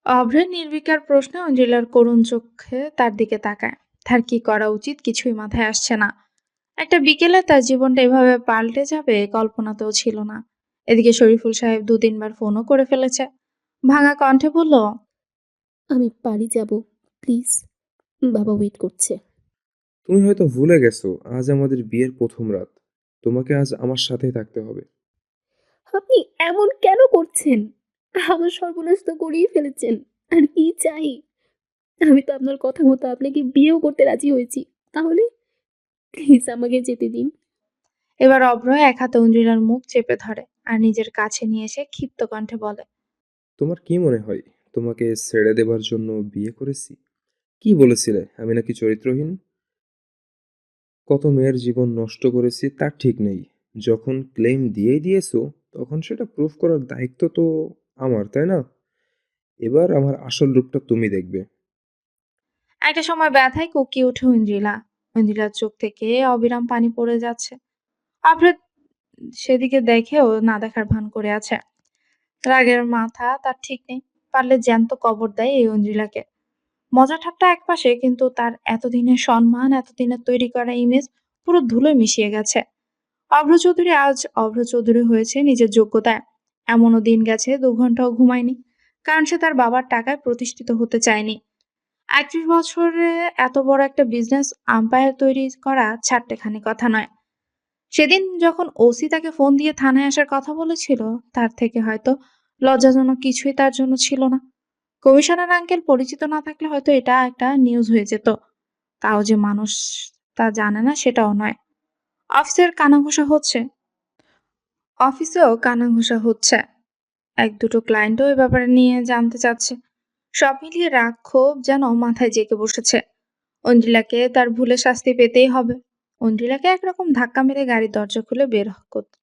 অভ্রের নির্বিকার প্রশ্নে অঞ্জলির করুণ চোখে তার দিকে তাকায়। তার কি করা উচিত কিছুই মাথায় আসছে না। একটা বিকেলে তার জীবনটা এভাবে পাল্টে যাবে কল্পনাতেও ছিল না। এদিকে শরীফুল সাহেব ২-৩ বার ফোনও করে ফেলেছে। ভাঙা কণ্ঠে বলল, আমি বাড়ি যাব। প্লিজ, বাবা ওয়েট করছে। তুমি হয়তো ভুলে গেছো আজ আমাদের বিয়ের প্রথম রাত। তোমাকে আজ আমার সাথেই থাকতে হবে। আপনি এমন কেন করছেন? আমার সর্বনাশ তো করেই ফেলেছেন। আর কি চাই? আমি তো আপনার কথা মতো আপনাকে বিয়েও করতে রাজি হয়েছি। তাহলে প্লিজ আমাকে যেতে দিন। এবার অভ্র এক হাতে অঞ্জলির মুখ চেপে ধরে আর নিজের কাছে নিয়ে এসে ক্ষিপ্ত কণ্ঠে বলে, তোমার কি মনে হয় তোমাকে ছেড়ে দেবার জন্য বিয়ে করেছি? কি বলেছিলে আমি নাকি চরিত্রহীন? কত মেয়ের জীবন নষ্ট করেছি তার ঠিক নেই। যখন ক্লেম দিয়েই দিয়েছো তখন সেটা প্রুফ করার দায়িত্ব তো আমার, তাই না? এবার আমার আসল রূপটা তুমি দেখবে। একটা সময় ব্যথায় কুঁকিয়ে ওঠে অঞ্জিলা। অঞ্জিলার চোখ থেকে অবিরাম পানি পড়ে যাচ্ছে। অভ্র সেদিকে দেখেও না দেখার ভান করে আছে। রাগের মাথা তার ঠিক নেই। পারলে জ্যান্ত কবর দেয় এই অঞ্জিলাকে। মজা ঠাট্টা একপাশে, কিন্তু তার এতদিনের সম্মান, এতদিনের তৈরি করা ইমেজ পুরো ধুলোয় মিশিয়ে গেছে। অভ্র চৌধুরী আজ অভ্র চৌধুরী হয়েছে নিজের যোগ্যতায়। এমনও দিন গেছে ২ ঘন্টাও ঘুমায়নি, কারণ সে তার বাবার টাকায় প্রতিষ্ঠিত হতে চায়নি। ৩১ বছরে এত বড় একটা বিজনেস আম্পায়ার তৈরি করা চারটেখানি কথা নয়। সেদিন যখন ওসি তাকে ফোন দিয়ে থানায় আসার কথা বলেছিল, তার থেকে হয়তো লজ্জাজনক কিছুই তার জন্য ছিল না। কমিশনার আঙ্কেল পরিচিত না থাকলে হয়তো এটা একটা নিউজ হয়ে যেত। তাও যে মানুষ তা জানে না সেটাও নয়। অফিসের কানাঘুষা হচ্ছে অফিসেও কানাঘুষা হচ্ছে। ১-২টো ক্লায়েন্টও এ ব্যাপারে নিয়ে জানতে চাচ্ছে। সব মিলিয়ে রাগ ক্ষোভ যেন মাথায় জেঁকে বসেছে। অঞ্জিলাকে তার ভুলে শাস্তি পেতেই হবে। অঞ্জিলাকে একরকম ধাক্কা মেরে গাড়ির দরজা খুলে বের করতে,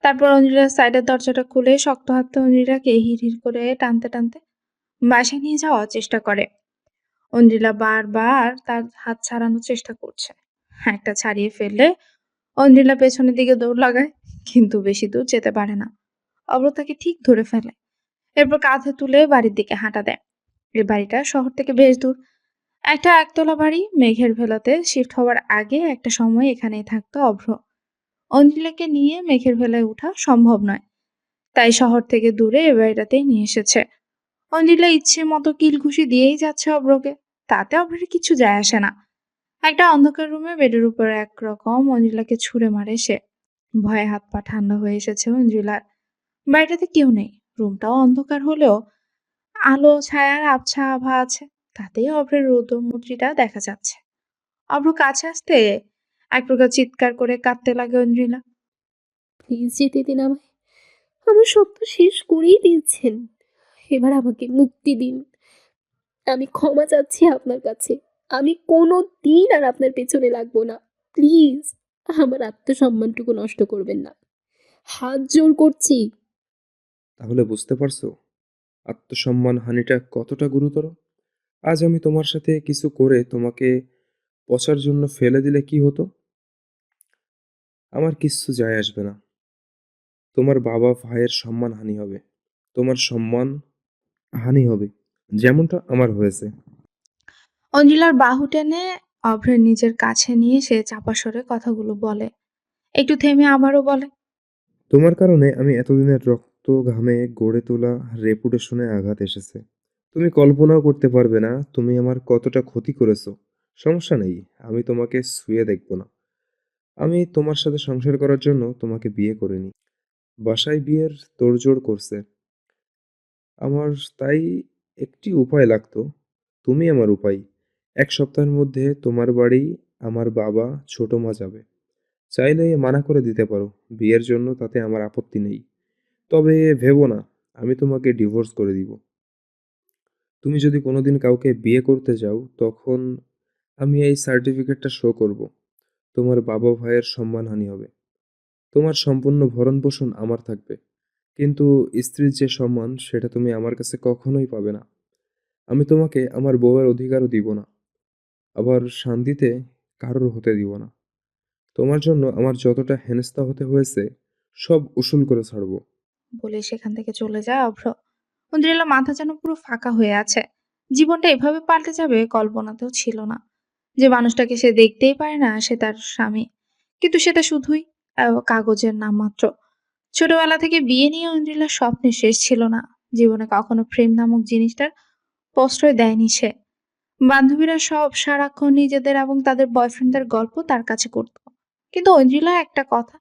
তারপর অঞ্জিলার সাইডের দরজাটা খুলে শক্ত হাতে অঞ্জিলাকে হিড়হিড় করে টানতে টানতে বাসায় নিয়ে যাওয়ার চেষ্টা করে। অঞ্জিলা বারবার তার হাত ছাড়ানোর চেষ্টা করছে। একটা ছাড়িয়ে ফেললে অঞ্জিলা পেছনের দিকে দৌড় লাগায়, কিন্তু বেশি দূর যেতে পারে না। অভ্র তাকে ঠিক ধরে ফেলে। এরপর কাঁধে তুলে বাড়ির দিকে হাঁটা দেয়। এই বাড়িটা শহর থেকে বেশ দূর। একটা একতলা বাড়ি, মেঘের ভেলাতে শিফট হওয়ার আগে একটা সময় এখানেই থাকতো অভ্র। অঞ্জলিকে নিয়ে মেঘের ভেলায় ওঠা সম্ভব নয়, তাই শহর থেকে দূরে এ বাড়িটাতেই নিয়ে এসেছে। অঞ্জলি ইচ্ছে মতো কিলঘুষি দিয়েই যাচ্ছে অভ্রকে। তাতে অভ্রের কিছু যায় আসে না। একটা অন্ধকার রুমে বেডের উপর একরকম অঞ্জলিকে ছুঁড়ে মারে সে। ভয়ে হাত পা ঠান্ডা হয়ে এসেছে অঞ্জুলার। বাড়িটাতে কেউ নেই। রুমটাও অন্ধকার হলেও আলো ছায়ার আবছা আভা আছে। তাতেই অভ্রের রৌদ্রমূর্তিটা দেখা যাচ্ছে। অভ্র কাছে আসতে এক প্রকার চিৎকার করে কাঁদতে লাগে অঞ্জুলা। প্লিজ যেতে দিন আমায়। আমার সব তো শেষ করেই দিয়েছেন। এবার আমাকে মুক্তি দিন। আমি ক্ষমা চাচ্ছি আপনার কাছে। আমি কোনো দিন আর আপনার পেছনে লাগবো না। প্লিজ, আমার আত্মসম্মানটুকু নষ্ট করবেন না। হাত জোর করছি। তাহলে বুঝতে পারছো আত্মসম্মান হানিটা কতটা গুরুতর? আজ আমি তোমার সাথে কিছু করে তোমাকে পচার জন্য ফেলে দিলে কি হতো? আমার কিচ্ছু যায় আসবে না। তোমার বাবা ভাইয়ের সম্মান হানি হবে। তোমার সম্মান হানি হবে, যেমনটা আমার হয়েছে। অঞ্জুলার বাহু টেনে অভ্রের নিজের কাছে নিয়ে সে চাপা স্বরে কথাগুলো বলে। একটু থেমে আবারও বলে, তোমার কারণে আমি এতদিনের রক্ত ঘামে গড়ে তোলা রেপুটেশনে আঘাত এসেছে। তুমি কল্পনাও করতে পারবে না তুমি আমার কতটা ক্ষতি করেছো। সমস্যা নেই, আমি তোমাকে ছুঁয়ে দেখব না। আমি তোমার সাথে সংসার করার জন্য তোমাকে বিয়ে করিনি। বাসায় বিয়ের তোড়জোড় করছে। আমার তাই একটি উপায় লাগতো। তুমি আমার উপায়। ১ সপ্তাহের মধ্যে তোমার বাড়ি আমার বাবা, ছোট মা যাবে। চাইলে মানা করে দিতে পারো বিয়ের জন্য, তাতে আমার আপত্তি নেই। তবে ভেবো না আমি তোমাকে ডিভোর্স করে দিব। তুমি যদি কোনোদিন কাউকে বিয়ে করতে যাও তখন আমি এই সার্টিফিকেটটা শো করব। তোমার বাবা ভাইয়ের সম্মানহানি হবে। তোমার সম্পূর্ণ ভরণ-পোষণ আমার থাকবে। কিন্তু স্ত্রীর যে সম্মান সেটা তুমি আমার কাছে কখনোই পাবে না। আমি তোমাকে আমার বউয়ের অধিকারও দিব না। আবার শান্তিতে কারোর হতে দিব না। তোমার জন্য আমার যতটা হেনস্থা হতে হয়েছে সব উসুল করে ছাড়বো। বলে সেখান থেকে চলে যায় অভ্র। ঐন্দ্রিলার মাথা যেন পুরো ফাঁকা হয়ে আছে। জীবনটা এভাবে পাল্টে যাবে কল্পনাতেও ছিল না। যে মানুষটাকে সে দেখতেই পারে না সে তার স্বামী, কিন্তু সেটা শুধুই কাগজের নাম মাত্র। ছোটবেলা থেকে বিয়ে নিয়ে ঐন্দ্রিলার স্বপ্নের শেষ ছিল না। জীবনে কখনো প্রেম নামক জিনিসটার প্রশ্রয় দেয়নি সে। বান্ধবীরা সব সারাক্ষণ নিজেদের এবং তাদের বয়ফ্রেন্ডদের গল্প তার কাছে করত, কিন্তু ঐন্দ্রিলার একটা কথা